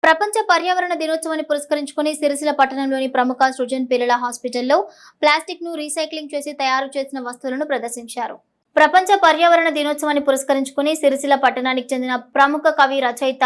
ప్రపంచ పర్యావరణ దినోత్సవాన్ని పురస్కరించుకుని సిరిసిల్ల పట్టణంలోని ప్రముఖ సృజన్ పిల్లల హాస్పిటల్లో ప్లాస్టిక్ ను రీసైక్లింగ్ చేసి తయారు చేసిన వస్తువులను ప్రదర్శించారు. ప్రపంచ పర్యావరణ దినోత్సవాన్ని పురస్కరించుకుని సిరిసిల్ల పట్టణానికి చెందిన ప్రముఖ కవి రచయిత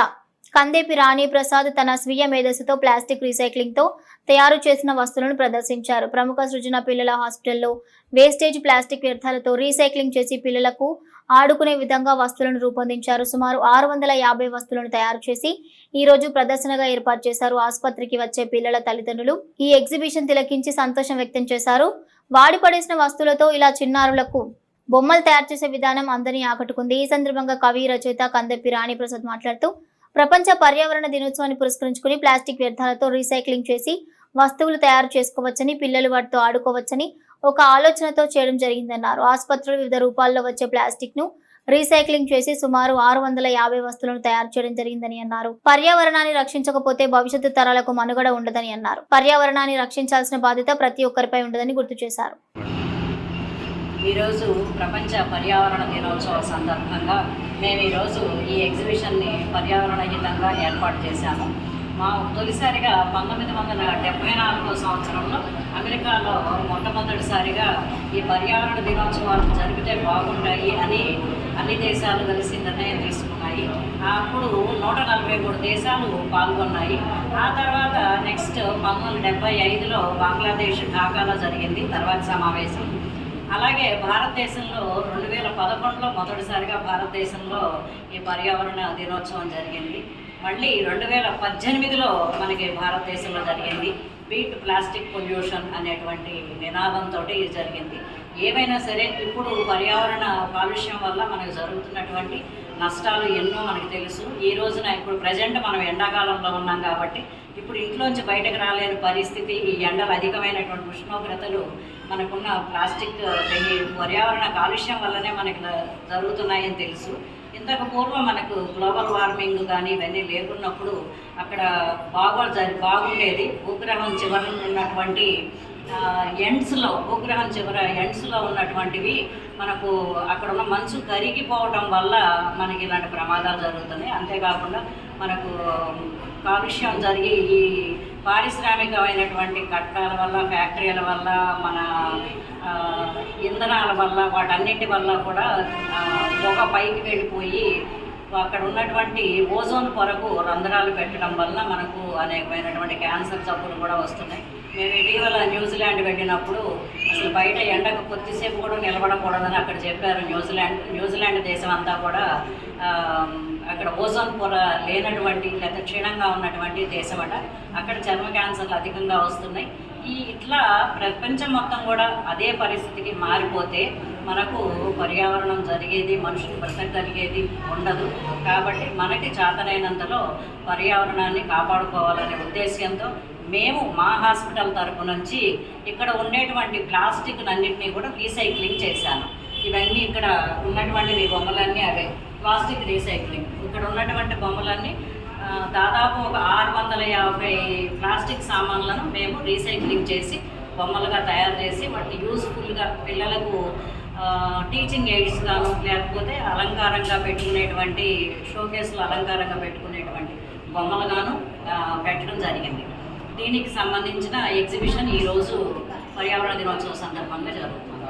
కందేపి రాణి ప్రసాద్ తన స్వీయ మేధస్సుతో ప్లాస్టిక్ రీసైక్లింగ్ తో తయారు చేసిన వస్తువులను ప్రదర్శించారు. ప్రముఖ సృజన పిల్లల హాస్పిటల్లో వేస్టేజ్ ప్లాస్టిక్ వ్యర్థాలతో రీసైక్లింగ్ చేసి పిల్లలకు ఆడుకునే విధంగా వస్తువులను రూపొందించారు. సుమారు 650 వస్తువులను తయారు చేసి ఈ రోజు ప్రదర్శనగా ఏర్పాటు చేశారు. ఆసుపత్రికి వచ్చే పిల్లల తల్లిదండ్రులు ఈ ఎగ్జిబిషన్ తిలకించి సంతోషం వ్యక్తం చేశారు. వాడి పడేసిన వస్తువులతో ఇలా చిన్నారులకు బొమ్మలు తయారు చేసే విధానం అందరినీ ఆకట్టుకుంది. ఈ సందర్భంగా కవి రచయిత కందేపి రాణి ప్రసాద్ మాట్లాడుతూ ప్రపంచ పర్యావరణ దినోత్సవాన్ని పురస్కరించుకుని ప్లాస్టిక్ వ్యర్థాలతో రీసైక్లింగ్ చేసి వస్తువులు తయారు చేసుకోవచ్చని, పిల్లలు వాటితో ఆడుకోవచ్చని ఒక ఆలోచనతో చేయడం జరిగిందన్నారు. ఆసుపత్రులు వివిధ రూపాల్లో వచ్చే ప్లాస్టిక్ ను రీసైక్లింగ్ చేసి సుమారు 650 వస్తువులను తయారు చేయడం జరిగిందని అన్నారు. పర్యావరణాన్ని రక్షించకపోతే భవిష్యత్తు తరాలకు మనుగడ ఉండదని అన్నారు. పర్యావరణాన్ని రక్షించాల్సిన బాధ్యత ప్రతి ఒక్కరిపై ఉండదని గుర్తు చేశారు. ఈరోజు ప్రపంచ పర్యావరణ దినోత్సవ సందర్భంగా మేము ఈరోజు ఈ ఎగ్జిబిషన్ని పర్యావరణ హితంగా ఏర్పాటు చేశాము. మా తొలిసారిగా 1974 సంవత్సరంలో అమెరికాలో మొట్టమొదటిసారిగా ఈ పర్యావరణ దినోత్సవాలు జరిగితే బాగుంటాయి అని అన్ని దేశాలు కలిసి నిర్ణయం తీసుకున్నాయి. అప్పుడు 143 దేశాలు పాల్గొన్నాయి. ఆ తర్వాత నెక్స్ట్ 1975లో బంగ్లాదేశ్ ఢాకాలో జరిగింది తర్వాత సమావేశం. అలాగే భారతదేశంలో 2011లో మొదటిసారిగా భారతదేశంలో ఈ పర్యావరణ దినోత్సవం జరిగింది. మళ్ళీ 2018లో మనకి భారతదేశంలో జరిగింది. బీట్ ప్లాస్టిక్ పొల్యూషన్ అనేటువంటి నినాదంతో ఇది జరిగింది. ఏమైనా సరే ఇప్పుడు పర్యావరణ కాలుష్యం వల్ల మనకు జరుగుతున్నటువంటి నష్టాలు ఎన్నో మనకు తెలుసు. ఈ రోజున ఇప్పుడు ప్రజెంట్ మనం ఎండాకాలంలో ఉన్నాం కాబట్టి ఇప్పుడు ఇంట్లోంచి బయటకు రాలేని పరిస్థితి, ఈ ఎండలు అధికమైనటువంటి ఉష్ణోగ్రతలు మనకున్న ప్లాస్టిక్ పర్యావరణ కాలుష్యం వల్లనే మనకు జరుగుతున్నాయని తెలుసు. ఇంతకు పూర్వం మనకు గ్లోబల్ వార్మింగ్ కానీ ఇవన్నీ లేకున్నప్పుడు అక్కడ బాగుండేది. భూగ్రహం చివరన ఉన్నటువంటి భూగ్రహం ఎండ్స్లో ఉన్నటువంటివి మనకు అక్కడ ఉన్న మంచు కరిగిపోవడం వల్ల మనకి ఇలాంటి ప్రమాదాలు జరుగుతున్నాయి. అంతేకాకుండా మనకు కాలుష్యం జరిగి ఈ పారిశ్రామికమైనటువంటి కట్టడాల వల్ల, ఫ్యాక్టరీల వల్ల, మన ఇంధనాల వల్ల, వాటన్నిటి వల్ల కూడా పొగ పైకి వెళ్ళిపోయి అక్కడ ఉన్నటువంటి ఓజోన్ పొరకు రంధ్రాలు పెట్టడం వల్ల మనకు అనేకమైనటువంటి క్యాన్సర్ జబ్బులు కూడా వస్తున్నాయి. మేము ఇటీవల న్యూజిలాండ్ వెళ్ళినప్పుడు అసలు బయట ఎండకు కొద్దిసేపు కూడా నిలబడకూడదని అక్కడ చెప్పారు. న్యూజిలాండ్ దేశం అంతా కూడా అక్కడ ఓజోన్ పొర లేనటువంటి లేదా క్షీణంగా ఉన్నటువంటి దేశం అట. అక్కడ చర్మ క్యాన్సర్లు అధికంగా వస్తున్నాయి. ఇట్లా ప్రపంచం మొత్తం కూడా అదే పరిస్థితికి మారిపోతే మనకు పర్యావరణం జరిగేది, మనుషులు బ్రతకగలిగేది ఉండదు. కాబట్టి మనకి చేతనైనంతలో పర్యావరణాన్ని కాపాడుకోవాలనే ఉద్దేశ్యంతో మేము మా హాస్పిటల్ తరపు నుంచి ఇక్కడ ఉండేటువంటి ప్లాస్టిక్ అన్నింటినీ కూడా రీసైక్లింగ్ చేశాను. ఇవన్నీ ఇక్కడ ఉన్నటువంటి బొమ్మలన్నీ అవే ప్లాస్టిక్ రీసైక్లింగ్. ఇక్కడ ఉన్నటువంటి బొమ్మలన్నీ దాదాపు ఒక 650 ప్లాస్టిక్ సామాన్లను మేము రీసైక్లింగ్ చేసి బొమ్మలుగా తయారు చేసి వాటిని యూస్ఫుల్గా పిల్లలకు టీచింగ్ ఎయిడ్స్ గాను, లేకపోతే అలంకారంగా పెట్టుకునేటువంటి షోకేస్లో అలంకారంగా పెట్టుకునేటువంటి బొమ్మలుగాను పెట్టడం జరిగింది. దీనికి సంబంధించిన ఎగ్జిబిషన్ ఈరోజు పర్యావరణ దినోత్సవం సందర్భంగా జరుగుతుంది.